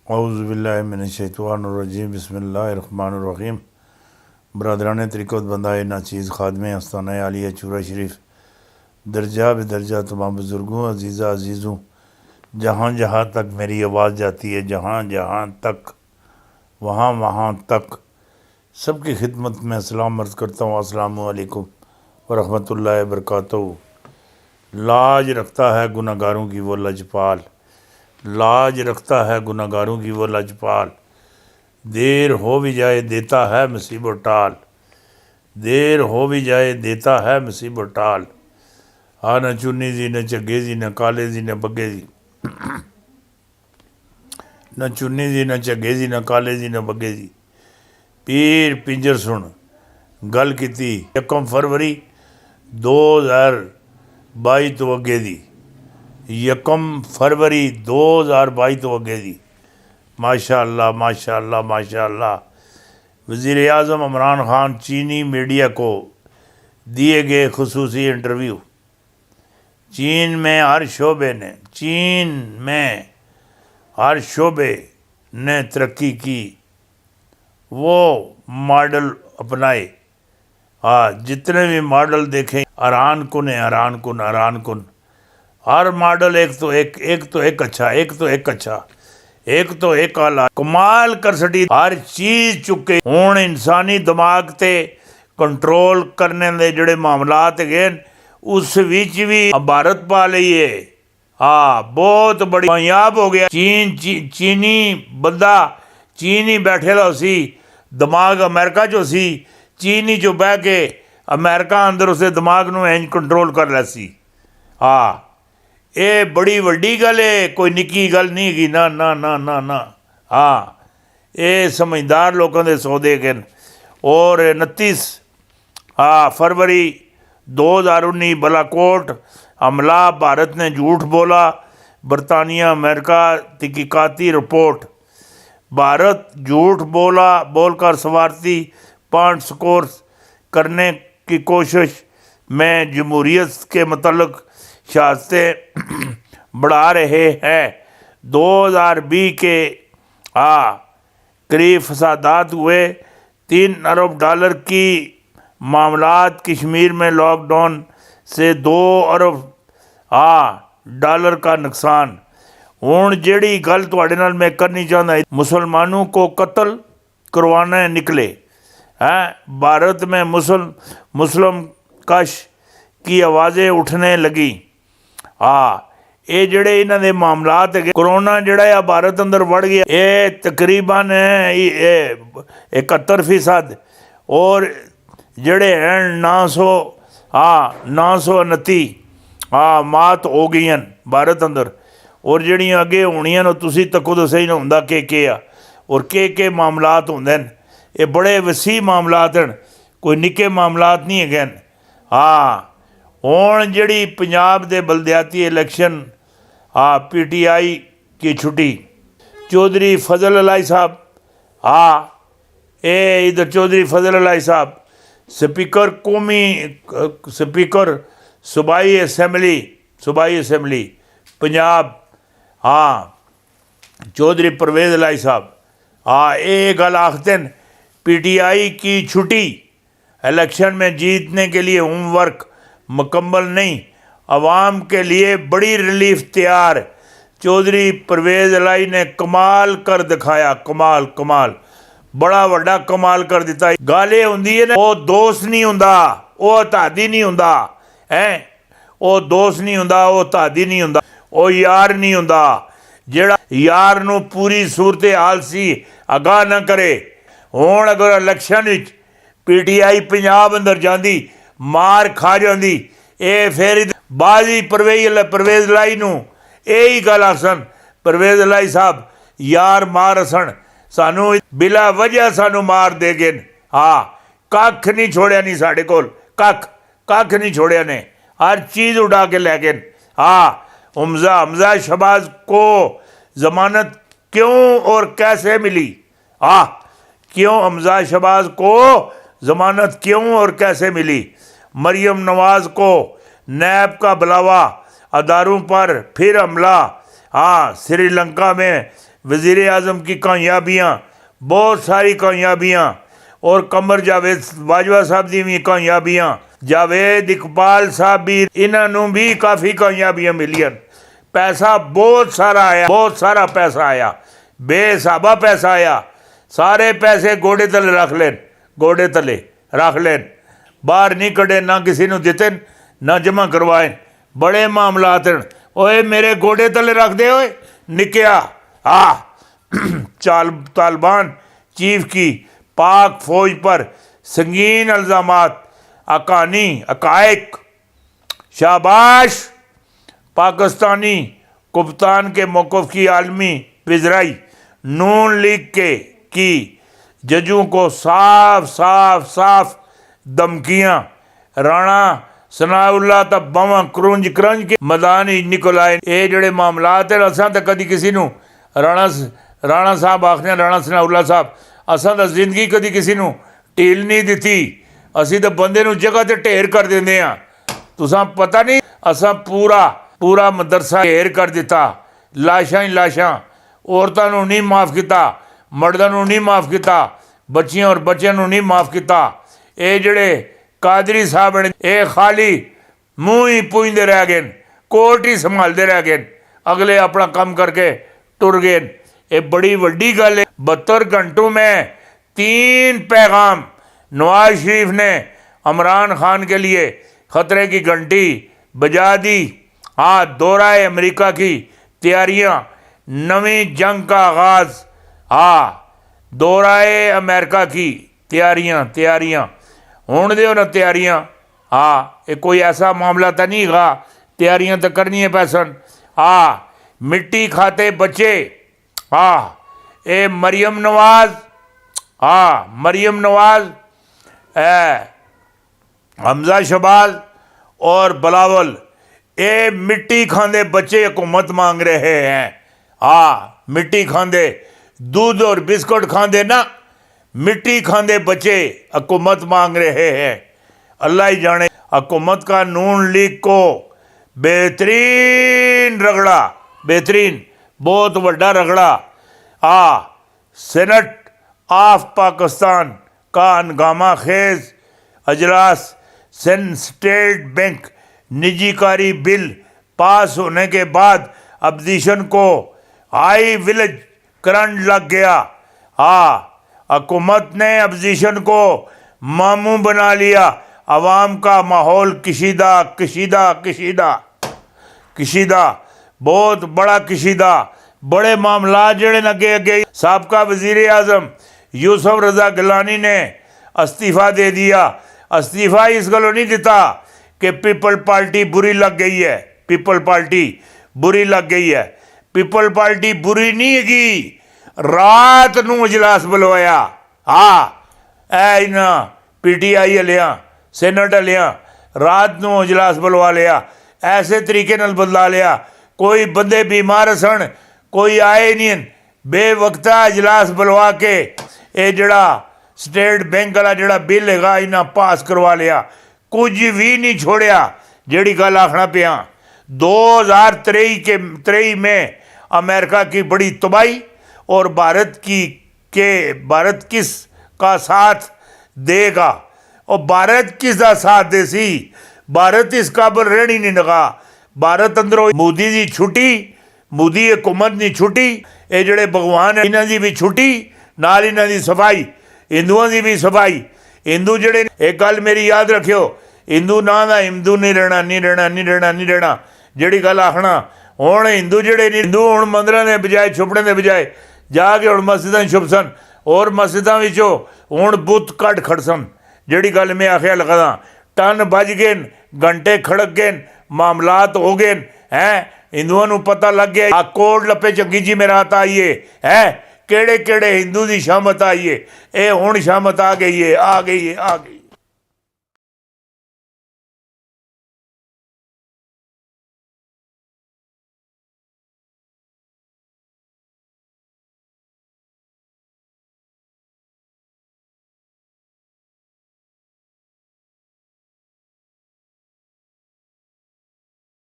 औज़ुबिल्लाहिमिनश्शैतानिर्रजीम बिस्मिल्लाहिर्रहमानिर्रहीम। बरदरान तरीक़त बंदाए नाचीज़ ख़ादम आस्ताना आलिया चूरा शरीफ दर्जा बदर्जा तमाम बुज़ुर्गों अज़ीज़ा अज़ीज़ों, जहाँ जहाँ तक मेरी आवाज़ जाती है, जहाँ जहाँ तक वहाँ वहाँ तक सबकी खिदमत में सलाम अर्ज़ करता हूँ। अस्सलामु अलैकुम वरहमतुल्लाहि वबरकातुहू। लाज रखता है गुनहगारों की वो लजपाल, लाज रखता है गुनहगारों की वो लजपाल। देर हो भी जाए देता है मुसीबत टाल, देर हो भी जाए देता है मुसीबत टाल। हाँ न चुन्नी जी न झग्गे जी न काले जी न बग्गे जी, न चुन्नी जी न झग्गे जी न काले जी न बग्गे जी। पीर पिंजर सुन गल कीती 1 फरवरी 2022 तो अगे दी, 1 फरवरी 2022 तो अगे दी। माशाअल्लाह माशाअल्लाह माशाअल्लाह। वज़ीर आज़म इमरान ख़ान चीनी मीडिया को दिए गए खुसूसी इंटरव्यू। चीन में हर शोबे ने तरक्की की, वो मॉडल अपनाए। हाँ, जितने भी मॉडल देखें हैरान कुन है, हैरान कुन हैरान कुन। हर मॉडल एक तो एक अच्छा, एक तो एक आला कमाल कर सटी। हर चीज़ चुके हुण इंसानी दिमाग ते कंट्रोल करने दे जिहड़े मामलात है उस विच भी भारत पा लईए। हाँ, बहुत बड़ी कामयाब हो गया। चीनी बंदा चीन ही बैठेला सी, दिमाग अमेरिका चो सी, चीन ही चो बह के अमेरिका अंदर उसके दिमाग नूं इंज कंट्रोल कर लिया सी। हाँ, ये बड़ी वड्डी गल है, कोई निक्की गल नहीं हैगी। ना ना ना ना ना। हाँ, ये समझदार लोगों के सौदे के। और 29 फरवरी 2019 बालाकोट हमला, भारत ने झूठ बोला। बरतानिया अमेरिका तहकीकाती रिपोर्ट। भारत झूठ बोलकर सवारती पॉइंट स्कोर करने की कोशिश में जमहूरियत के मतलब शहादतें बढ़ा रहे हैं। 2020 के करीब फसादात हुए। $3 अरब की मामलात। कश्मीर में लॉकडाउन से $2 अरब का नुकसान। हुण जिहड़ी गल तुहाडे नाल मैं करनी चाहता, मुसलमानों को कत्ल करवाने निकले हैं। भारत में मुस्लिम कश की आवाज़ें उठने लगी। ये जिहड़े इन्हां दे मामलात है, कोरोना जिहड़ा है भारत अंदर वड़ गया, ये तकरीबन 71%। और जिहड़े हैं 929 मात हो गई भारत अंदर। और जिहड़ियां अगे होणियां तुसीं तको तो सही ना हुंदा के आ और के मामलात होंदे न। ये बड़े वसी मामलात हैं, कोई निक्के मामलात नहीं है। हाँ, हुण जिहड़ी पंजाब दे बलदियाती इलैक्शन, PTI की छुट्टी। चौधरी फजल अलाई साहब, इधर चौधरी फजल अलाई साहब स्पीकर सूबाई असैम्बली पंजाब। चौधरी परवेज़ अलाई साहब ये गल आखते हैं PTI की छुट्टी। इलेक्शन में जीतने के लिए होमवर्क मुकम्मल नहीं, अवाम के लिए बड़ी रिलीफ तैयार। चौधरी परवेज़ अलाई ने कमाल कर दिखाया, कमाल बड़ा वड्डा कमाल कर दिता। गाले होंदी है ना, वो दोस्त नहीं हुंदा, वो तादी नहीं हुंदा है। वो दोस्त नहीं हुंदा, वो तादी नहीं हुंदा, वो यार नहीं हुंदा। जिहड़ा यार नूं पूरी सूरत हाल सी आगाह ना करे। हुण अगर इलैक्शन विच PTI पंजाब अंदर जाती, मार खा जाती, ये फिर बाजी परवेज़ अलाई नूं यही गल आसन, परवेज़ अलाई साहब यार मार असन, सानू बिला वजह सानू मार दे गए। कख नहीं छोड़िया नहीं साढ़े कोल, कख नहीं छोड़िया ने, हर चीज़ उड़ा के लै गए। हमजा शहबाज को जमानत क्यों और कैसे मिली? क्यों हमजा शहबाज को जमानत क्यों और कैसे मिली? मरियम नवाज को नैब का बुलावा, अदारों पर फिर हमला। श्रीलंका में वज़ीर आज़म की कामयाबियाँ, बहुत सारी कामयाबियाँ, और कमर जावेद बाजवा साहब दी भी कामयाबियाँ, जावेद इकबाल साहब भी, इन्होंने भी काफ़ी कामयाबियाँ मिलियन। पैसा बहुत सारा आया, बहुत सारा पैसा आया, बेहिसाबा पैसा आया। सारे पैसे गोडे तले रख लेन, गोडे तले रख लेन, बाहर नहीं कढ़े, ना किसी को दिते, ना जमा करवाए। बड़े मामलात हैं। ओए मेरे गोडे तले रख दे ओए निकया। तालिबान चीफ की पाक फौज पर संगीन इल्ज़ामात, अकानी अकाइक। शाबाश। पाकिस्तानी कप्तान के मौक़िफ़ की आलमी वज़राई नून लीग के की जजों को साफ साफ साफ धमकियाँ। राणा सनाउल्ला तो बावां क्रुंज क्रंज के मैदान ही निकल आए। ये जोड़े मामलात है, असा तो कभी किसी को राणा साहब आखने, राणा सनाउल्ला साहब, असा तो जिंदगी कभी किसी को ढील नहीं दी। असी तो बंदे नूं जगह ते ढेर कर देंगे हाँ। तुसा पता नहीं, असा पूरा मदरसा ढेर कर दिता। लाशां ही लाशां, औरतों को नहीं माफ़ किया, मर्दों को नहीं माफ़ किया, बच्चियां और बच्चों को नहीं माफ़ किया। ये जोड़े कादरी साहब ने, ये खाली मूँह ही पूंजते रह गए, कोर्ट ही संभालते रह गए, अगले अपना काम करके टुर गए। ये बड़ी वड्डी गल है। 72 घंटों में 3 पैगाम नवाज शरीफ ने इमरान खान के लिए ख़तरे की घंटी बजा दी। हाँ, दौरा अमेरिका की तैयारियाँ, नवी जंग का आगाज़। हाँ, दौरा अमेरिका की तैयारियाँ होने दो ना तैयारियाँ। हाँ, ये कोई ऐसा मामला तो नहीं गा, तैयारियाँ तो करनी है पैसन। हाँ, मिट्टी खाते बच्चे। हाँ, ये मरियम नवाज, हाँ मरियम नवाज, हमजा शबाज और बिलावल, ये मिट्टी खाते बच्चे हुकूमत मांग रहे हैं। हाँ, मिट्टी खाते, दूध और बिस्कुट खाते ना, मिट्टी खाते बच्चे हुकूमत मांग रहे हैं। अल्लाह ही जाने। हुकूमत का नून लीग को बेहतरीन रगड़ा, बेहतरीन बहुत बड़ा रगड़ा। सेनेट ऑफ पाकिस्तान का हंगामा खेज अजलास, स्टेट बैंक निजीकारी बिल पास होने के बाद अपोजिशन को हाई विलेज करंट लग गया। हुकूमत ने अपोजिशन को मामू बना लिया। अवाम का माहौल कशीदा कशीदा कशीदा कशीदा, बहुत बड़ा कशीदा। बड़े मामला जड़े अगे अगे। साबका वज़ीर आज़म यूसुफ रज़ा गिलानी ने इस्तीफ़ा दे दिया। इस्तीफ़ा इस गलों नहीं दिता कि पीपल पार्टी बुरी लग गई है, पीपल पार्टी बुरी लग गई है। पीपल पार्टी बुरी नहीं हैगी। रात नूं इजलास बुलवाया। इन्हां PTI वालियां, सेनेट वालियां रात नूं इजलास बुलवा लिया, ऐसे तरीके नाल बदला लिया। कोई बंदे बीमार सन, कोई आए नहीं, बेवक्ता इजलास बुलवा के ये जड़ा स्टेट बैंक वाला जड़ा बिल है इन्हां पास करवा लिया। कुछ भी नहीं छोड़िया। जिहड़ी गल आखना पिया, 2023 में अमेरिका की बड़ी तबाही और भारत किस का साथ देगा, और भारत किस का साथ दे सी। भारत इस काबल रहनी नहीं लगा। भारत अंदरों मोदी की छुट्टी, मोदी हुकूमत की छुट्टी, ये जोड़े भगवान है इन्हों की भी छुट्टी, नाल इन्हों की सफाई, हिंदुओं की भी सफाई। हिंदू जोड़े, एक गल मेरी याद रखियो, हिंदू ना दा हिंदू नहीं रहना, नहीं रहना, नहीं रहना, नहीं रहना। जिहड़ी गल आखना हुण हिंदू जोड़े नहीं, हिंदू हुण मंदिरां दे बजाए छुपने के बजाए जाके हुण मस्जिदां छुप सन, और मस्जिदां विचों हुण बुत कट खड़ सन। जिहड़ी गल मैं आखिया लगदा, टन बज गए, घंटे खड़क गए, मामलात हो गए हैं। हिंदुओं को पता लग गया कोड लपे चंगी जी मेरा हाथ आइए है, केड़े केड़े हिंदू की शामत आइए। ये हुण शामत आ गई है, आ गई है, आ गई।